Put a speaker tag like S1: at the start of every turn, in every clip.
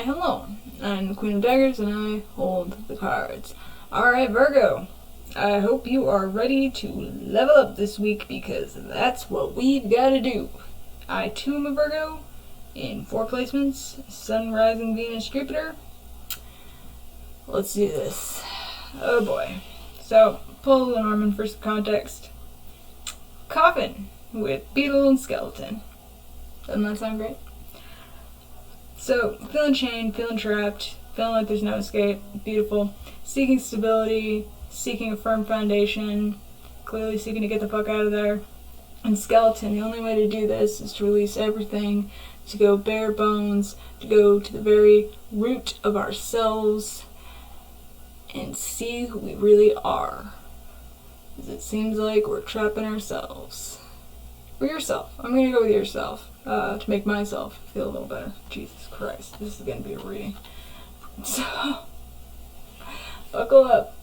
S1: hello, I'm the Queen of Daggers and I hold the cards. Alright, Virgo, I hope you are ready to level up this week because that's what we've got to do. I too am a Virgo in 4 placements, Sun, Rising, Venus, Jupiter. Let's do this. Oh boy. So, pull Lenormand for some context. Coffin with beetle and skeleton. Doesn't that sound great? So, feeling chained, feeling trapped, feeling like there's no escape, beautiful. Seeking stability, seeking a firm foundation, clearly seeking to get the fuck out of there. And skeleton, the only way to do this is to release everything, to go bare bones, to go to the very root of ourselves, and see who we really are. Because it seems like we're trapping ourselves. Or yourself. I'm gonna go with yourself. To make myself feel a little better. Jesus Christ, this is gonna be a reading. So, buckle up.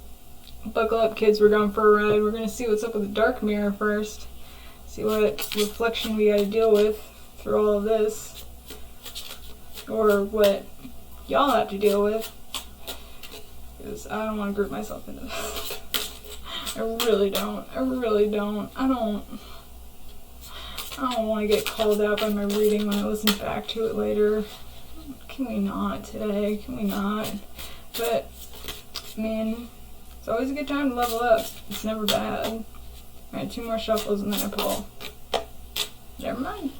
S1: Buckle up, kids, we're going for a ride. We're gonna see what's up with the dark mirror first. See what reflection we gotta deal with through all of this. Or what y'all have to deal with. Because I don't want to group myself into this. I really don't. I don't want to get called out by my reading when I listen back to it later. Can we not today? Can we not? But, I mean, it's always a good time to level up. It's never bad. Alright, 2 more shuffles and then I pull. Never mind.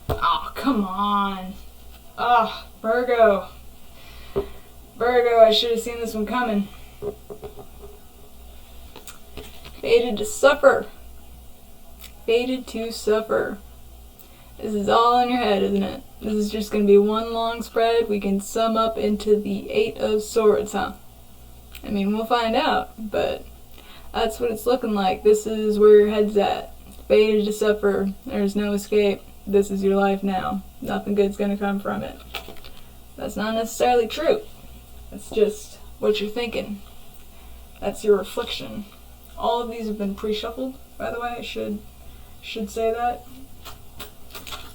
S1: Oh, come on. Ah, Virgo. Virgo, I should have seen this one coming. Fated to suffer. Fated to suffer. This is all in your head, isn't it? This is just going to be one long spread. We can sum up into the 8 of Swords, huh? I mean, we'll find out, but that's what it's looking like. This is where your head's at. Fated to suffer. There's no escape. This is your life now. Nothing good's going to come from it. That's not necessarily true. It's just what you're thinking. That's your reflection. All of these have been pre-shuffled, by the way. I should say that.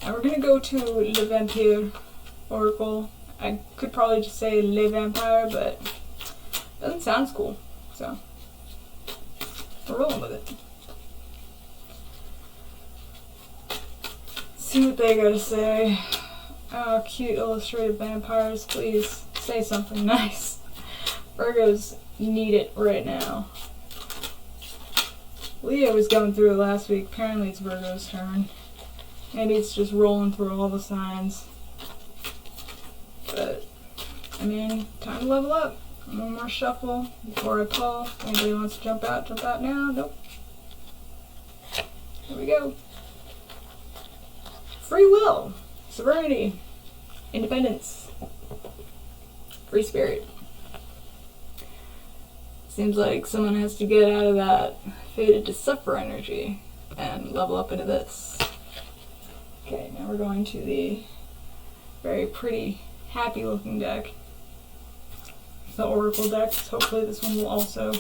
S1: And we're gonna go to Le Vampire Oracle. I could probably just say Le Vampire, but it doesn't sound as cool. So we're rolling with it. See what they gotta say. Oh, cute illustrated vampires. Please say something nice. Virgos need it right now. Leo was going through it last week. Apparently it's Virgo's turn. Maybe it's just rolling through all the signs. But, I mean, time to level up. One more shuffle before I pull. Anybody wants to jump out now? Nope. Here we go. Free will. Sovereignty. Independence. Free spirit. Seems like someone has to get out of that fated to suffer energy and level up into this. Okay, now we're going to the very pretty, happy looking deck. The Oracle decks. Hopefully this one will also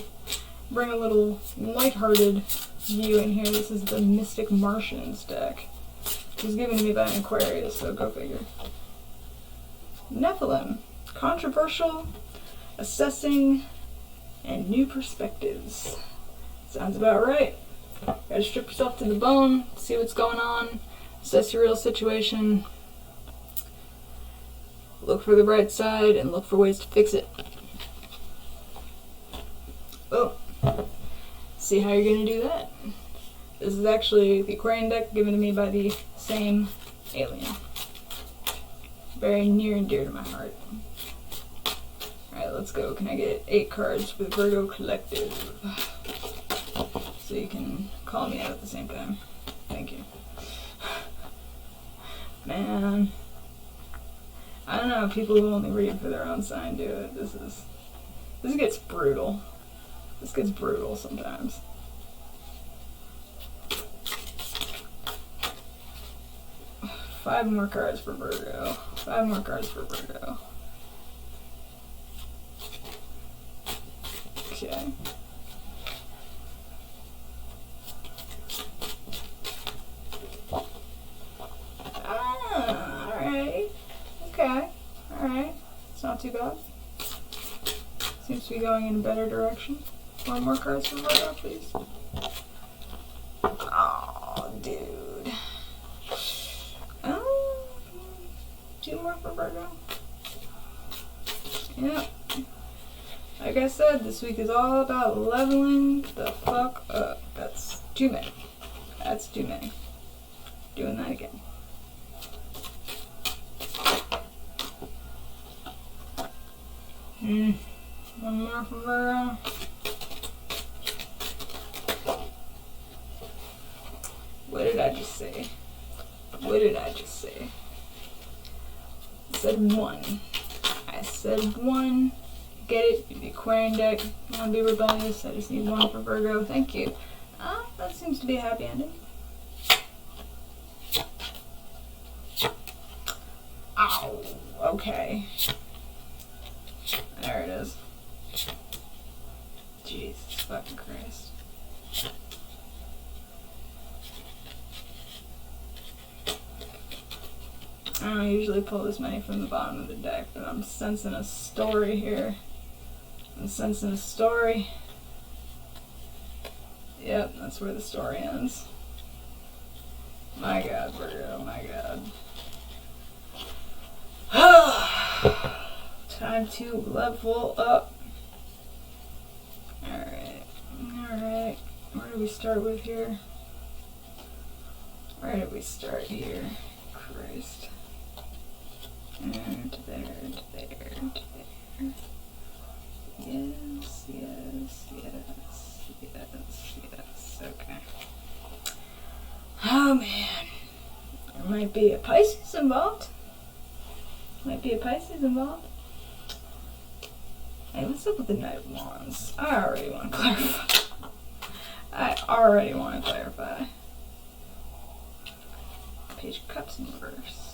S1: bring a little lighthearted view in here. This is the Mystic Martians deck. It was given to me by an Aquarius, so go figure. Nephilim. Controversial, assessing, and new perspectives. Sounds about right. Gotta strip yourself to the bone, see what's going on, assess your real situation, look for the bright side, and look for ways to fix it. Oh, see how you're gonna do that. This is actually the Aquarian deck given to me by the same alien. Very near and dear to my heart. Alright, let's go. Can I get 8 cards for the Virgo Collective? So you can call me out at the same time. Thank you. Man. I don't know, people who only read for their own sign do it. This gets brutal. This gets brutal sometimes. Five more cards for Virgo. 5 more cards for Virgo. Okay. not too bad. Seems to be going in a better direction. One more card for Virgo, please. Oh, dude. Oh, 2 more for Virgo. Yep. Like I said, this week is all about leveling the fuck up. That's too many. That's too many. Doing that again. One more for Virgo. What did I just say? What did I just say? I said 1. I said 1. Get it? The Aquarian deck. I want to be rebellious. I just need 1 for Virgo. Thank you. That seems to be a happy ending. Ow. Okay. There it is. Jesus fucking Christ. I don't usually pull this many from the bottom of the deck, but I'm sensing a story here. I'm sensing a story. Yep, that's where the story ends. My God, Virgo, my God. Time to level up. Alright, alright. Where do we start with here? Where did we start here? Christ. And there, and there, and there. Yes, yes, yes, yes, yes. Okay. Oh man. There might be a Pisces involved. Might be a Pisces involved. Hey, what's up with the Knight of Wands? I already want to clarify. Page of Cups in reverse.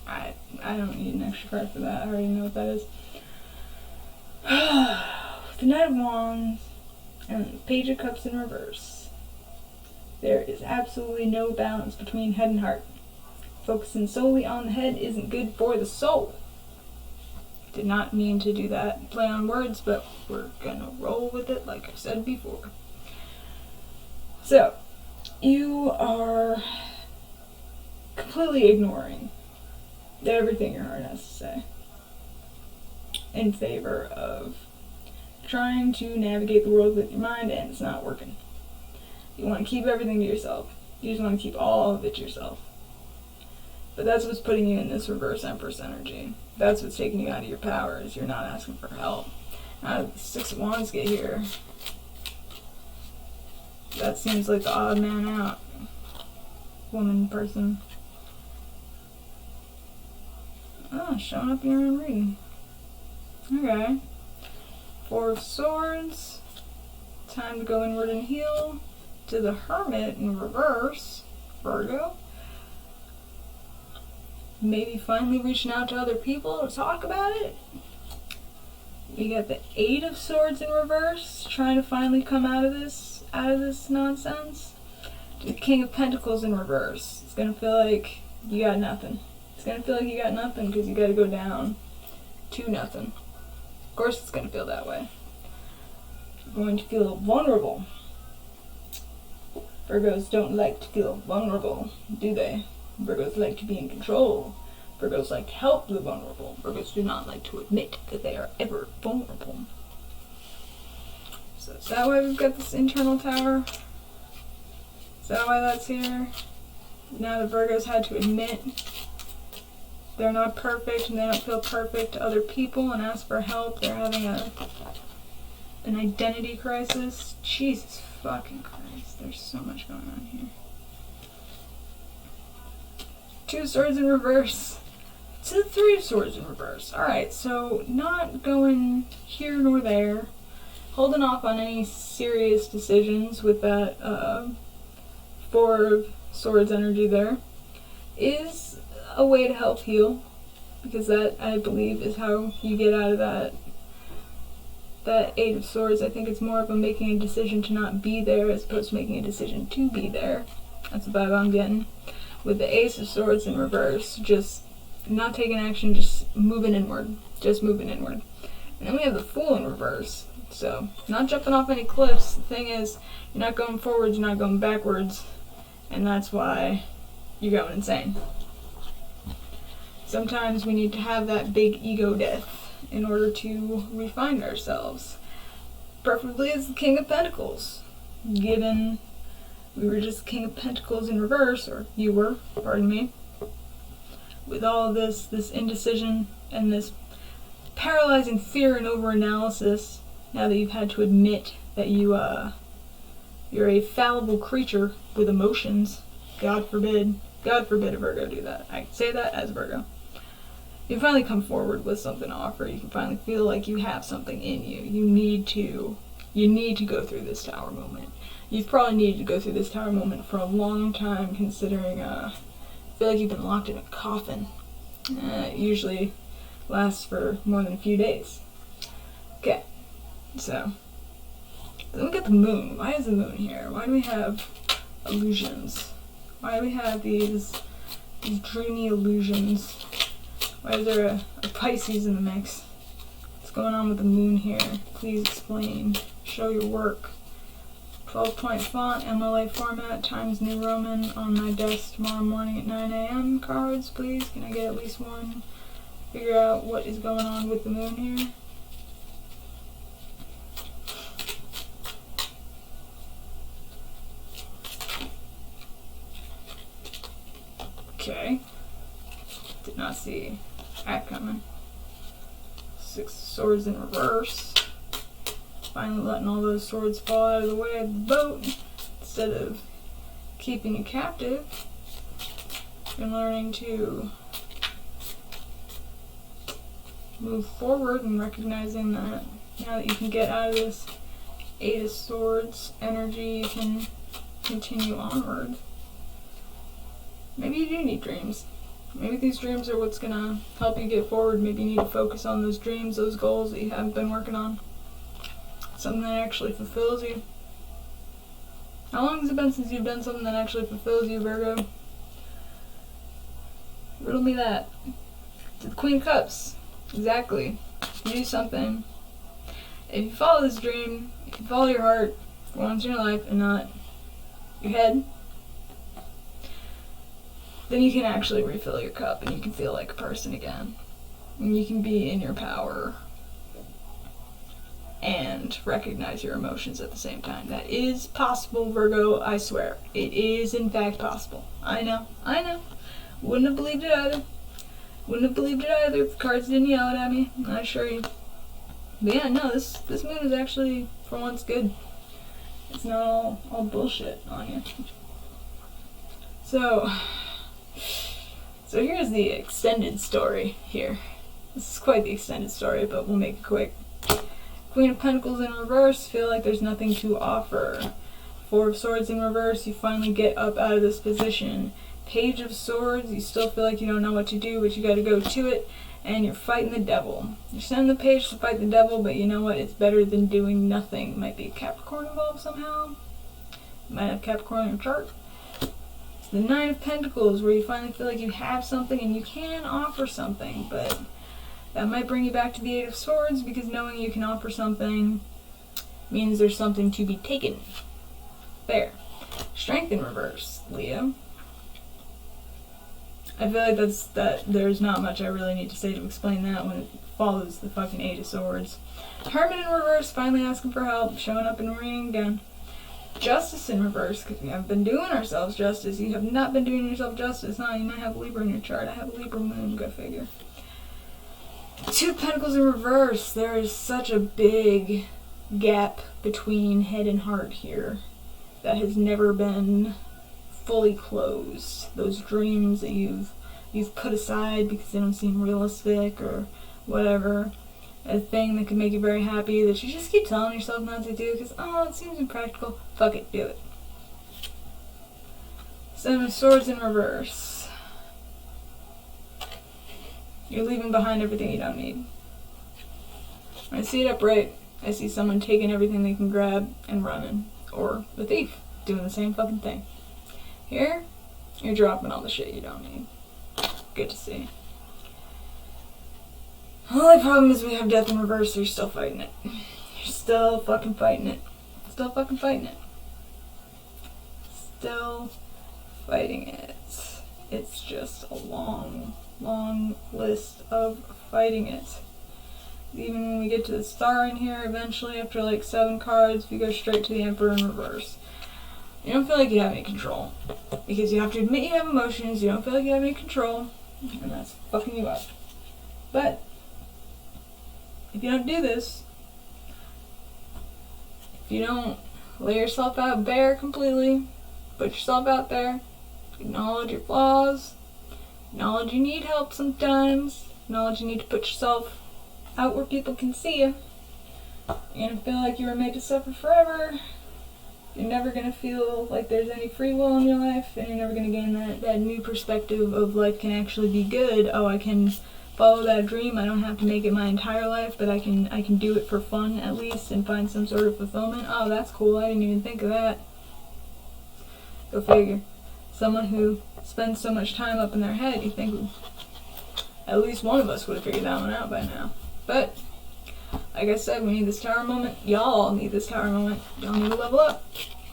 S1: I don't need an extra card for that. I already know what that is. The Knight of Wands and Page of Cups in reverse. There is absolutely no balance between head and heart. Focusing solely on the head isn't good for the soul. Did not mean to do that play on words, but we're gonna roll with it like I said before. So, you are completely ignoring everything your heart has to say in favor of trying to navigate the world with your mind, and it's not working. You want to keep everything to yourself. You just want to keep all of it to yourself. But that's what's putting you in this reverse Empress energy. That's what's taking you out of your powers. You're not asking for help. Now the 6 of Wands get here. That seems like the odd man out. Woman, person. Oh, showing up in your own reading. Okay. 4 of Swords. Time to go inward and heal. To the Hermit in reverse. Virgo. Maybe finally reaching out to other people to talk about it. We got the 8 of Swords in reverse. Trying to finally come out of this nonsense. To the King of Pentacles in reverse. It's gonna feel like you got nothing. It's gonna feel like you got nothing because you gotta go down to nothing. Of course it's gonna feel that way. You're going to feel vulnerable. Virgos don't like to feel vulnerable, do they? Virgos like to be in control. Virgos like to help the vulnerable. Virgos do not like to admit that they are ever vulnerable. So is that why we've got this internal tower? Is that why that's here? Now the Virgos had to admit they're not perfect and they don't feel perfect to other people and ask for help. They're having an identity crisis. Jesus fucking Christ. There's so much going on here. 2 Swords in reverse. To the 3 of Swords in reverse. Alright, so not going here nor there. Holding off on any serious decisions with that 4 of Swords energy there is a way to help heal, because that, I believe, is how you get out of that 8 of Swords. I think it's more of a making a decision to not be there as opposed to making a decision to be there. That's the vibe I'm getting. With the Ace of Swords in reverse, just not taking action, just moving inward. Just moving inward. And then we have the Fool in reverse. So, not jumping off any cliffs. The thing is, you're not going forwards, you're not going backwards. And that's why you're going insane. Sometimes we need to have that big ego death in order to refine ourselves. Preferably as the King of Pentacles. Given we were just King of Pentacles in reverse, or you were, pardon me. With all of this indecision and this paralyzing fear and over-analysis, now that you've had to admit that you're a fallible creature with emotions. God forbid a Virgo do that. I say that as a Virgo. You finally come forward with something to offer. You can finally feel like you have something in you. You need to go through this tower moment. You've probably needed to go through this tower moment for a long time, considering I feel like you've been locked in a coffin. It usually lasts for more than a few days. Okay, so then we got the moon. Why is the moon here? Why do we have illusions? Why do we have these dreamy illusions? Why is there a Pisces in the mix? What's going on with the moon here? Please explain. Show your work. 12-point font, MLA format, Times New Roman on my desk tomorrow morning at 9 a.m. Cards, please. Can I get at least one? Figure out what is going on with the moon here. Okay. Did not see that coming. 6 of Swords in reverse. Finally letting all those swords fall out of the way of the boat instead of keeping you captive. And learning to move forward and recognizing that now that you can get out of this 8 of Swords energy, you can continue onward. Maybe you do need dreams. Maybe these dreams are what's gonna help you get forward. Maybe you need to focus on those dreams, those goals that you haven't been working on. Something that actually fulfills you. How long has it been since you've done something that actually fulfills you, Virgo? Riddle me that. To the Queen of Cups. Exactly. You do something. If you follow this dream, if you follow your heart for once in your life and not your head, then you can actually refill your cup and you can feel like a person again. And you can be in your power and recognize your emotions at the same time. That is possible, Virgo, I swear. It is, in fact, possible. I know. Wouldn't have believed it either. If the cards didn't yell it at me, I assure you. But yeah, no, this moon is actually, for once, good. It's not all bullshit on you. So here's the extended story here. This is quite the extended story, but we'll make it quick. Queen of Pentacles in reverse, feel like there's nothing to offer. 4 of Swords in reverse, you finally get up out of this position. Page of Swords, you still feel like you don't know what to do, but you gotta go to it, and you're fighting the devil. You're sending the page to fight the devil, but you know what? It's better than doing nothing. Might be a Capricorn involved somehow. Might have Capricorn in your chart. It's the 9 of Pentacles, where you finally feel like you have something and you can offer something, but that might bring you back to the 8 of Swords, because knowing you can offer something means there's something to be taken. There. Strength in reverse, Leo. I feel like there's not much I really need to say to explain that when it follows the fucking 8 of Swords. Hermit in reverse, finally asking for help, showing up in the ring again. Justice in reverse, because we haven't been doing ourselves justice. You have not been doing yourself justice. Huh? You might have Libra in your chart. I have a Libra moon, go figure. 2 of Pentacles in reverse. There is such a big gap between head and heart here that has never been fully closed. Those dreams that you've put aside because they don't seem realistic or whatever. A thing that could make you very happy that you just keep telling yourself not to do because, oh, it seems impractical. Fuck it, do it. 7 of Swords in reverse. You're leaving behind everything you don't need. When I see it upright, I see someone taking everything they can grab and running. Or the thief doing the same fucking thing. Here, you're dropping all the shit you don't need. Good to see. Only problem is we have death in reverse, so you're still fighting it. You're still fucking fighting it. Still fucking fighting it. Still fighting it. It's just a long, long list of fighting it. Even when we get to the star in here, eventually, after like 7 cards, if you go straight to the Emperor in reverse, you don't feel like you have any control. Because you have to admit you have emotions, you don't feel like you have any control, and that's fucking you up. But if you don't do this, if you don't lay yourself out bare completely, put yourself out there, acknowledge your flaws, acknowledge you need help sometimes, acknowledge you need to put yourself out where people can see you, you're gonna feel like you were made to suffer forever. You're never gonna feel like there's any free will in your life, and you're never gonna gain that new perspective of life can actually be good. Oh, I can follow that dream. I don't have to make it my entire life, but I can do it for fun at least and find some sort of fulfillment. Oh, that's cool. I didn't even think of that. Go figure. Someone who spends so much time up in their head, you think at least one of us would have figured that one out by now. But like I said, we need this tower moment. Y'all need this tower moment. Y'all need to level up.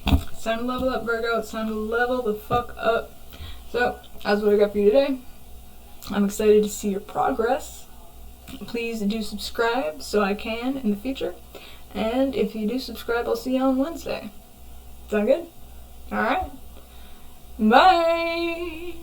S1: It's time to level up, Virgo. It's time to level the fuck up. So, that's what I got for you today. I'm excited to see your progress. Please do subscribe so I can in the future. And if you do subscribe, I'll see you on Wednesday. Sound good? Alright. Bye!